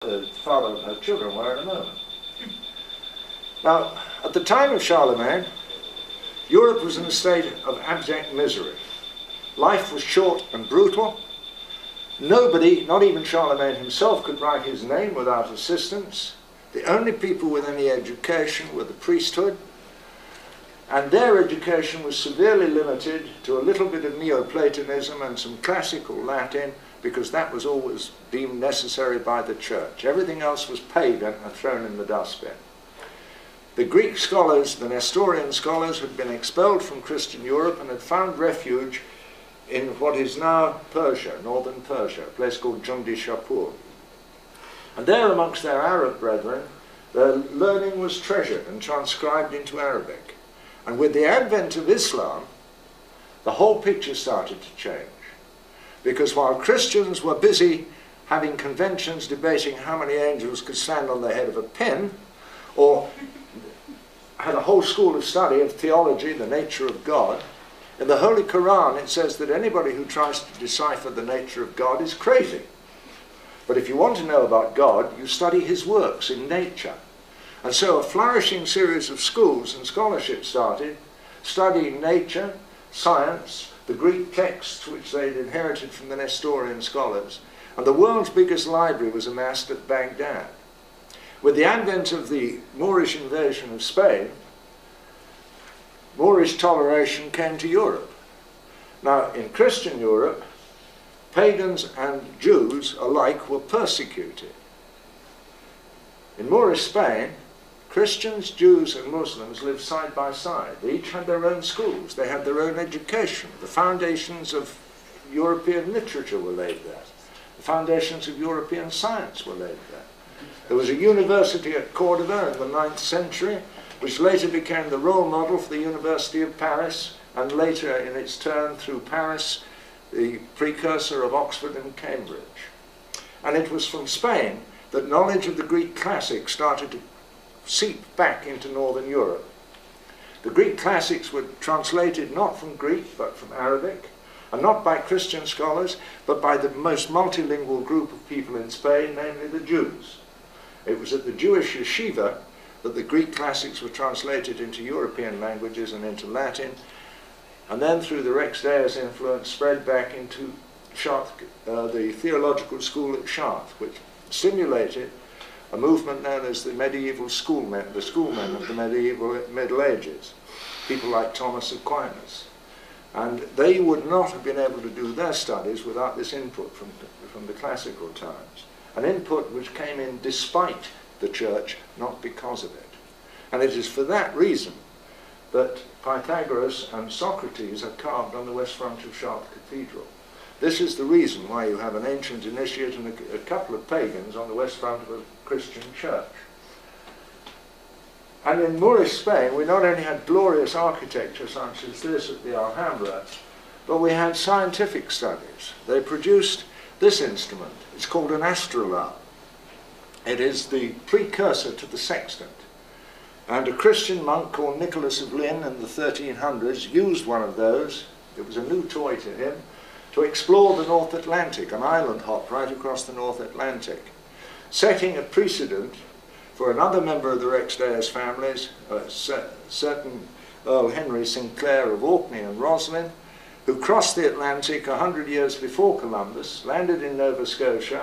the father of her children were in a moment. Now, at the time of Charlemagne, Europe was in a state of abject misery. Life was short and brutal. Nobody, not even Charlemagne himself, could write his name without assistance. The only people with any education were the priesthood, and their education was severely limited to a little bit of Neoplatonism and some classical Latin, because that was always deemed necessary by the church. Everything else was pagan and thrown in the dustbin. The Greek scholars, the Nestorian scholars, had been expelled from Christian Europe and had found refuge in what is now Persia, northern Persia, a place called Jundishapur. And there, amongst their Arab brethren, their learning was treasured and transcribed into Arabic. And with the advent of Islam, the whole picture started to change. Because while Christians were busy having conventions debating how many angels could stand on the head of a pin, or had a whole school of study of theology, the nature of God, in the Holy Quran it says that anybody who tries to decipher the nature of God is crazy. But if you want to know about God, you study his works in nature. And so a flourishing series of schools and scholarship started, studying nature, science, the Greek texts which they'd inherited from the Nestorian scholars, and the world's biggest library was amassed at Baghdad. With the advent of the Moorish invasion of Spain, Moorish toleration came to Europe. Now, in Christian Europe, pagans and Jews alike were persecuted. In Moorish Spain, Christians, Jews and Muslims lived side by side. They each had their own schools, they had their own education. The foundations of European literature were laid there. The foundations of European science were laid there. There was a university at Cordoba in the 9th century, which later became the role model for the University of Paris, and later in its turn through Paris, the precursor of Oxford and Cambridge. And it was from Spain that knowledge of the Greek classics started to seep back into Northern Europe. The Greek classics were translated not from Greek but from Arabic, and not by Christian scholars, but by the most multilingual group of people in Spain, namely the Jews. It was at the Jewish yeshiva that the Greek classics were translated into European languages and into Latin, and then through the Rex Deus influence spread back into Chartres, the theological school at Chartres, which stimulated a movement known as the medieval schoolmen, the schoolmen of the Middle Ages, people like Thomas Aquinas. And they would not have been able to do their studies without this input from the classical times, an input which came in despite the church, not because of it. And it is for that reason that Pythagoras and Socrates are carved on the west front of Chartres Cathedral. This is the reason why you have an ancient initiate and a couple of pagans on the west front of a Christian church. And in Moorish Spain, we not only had glorious architecture such as this at the Alhambra, but we had scientific studies. They produced this instrument. It's called an astrolabe. It is the precursor to the sextant. And a Christian monk called Nicholas of Lynn in the 1300s used one of those. It was a new toy to him, to explore the North Atlantic, an island hop right across the North Atlantic, setting a precedent for another member of the Rex Deus families, certain Earl Henry Sinclair of Orkney and Roslin, who crossed the Atlantic 100 years before Columbus, landed in Nova Scotia,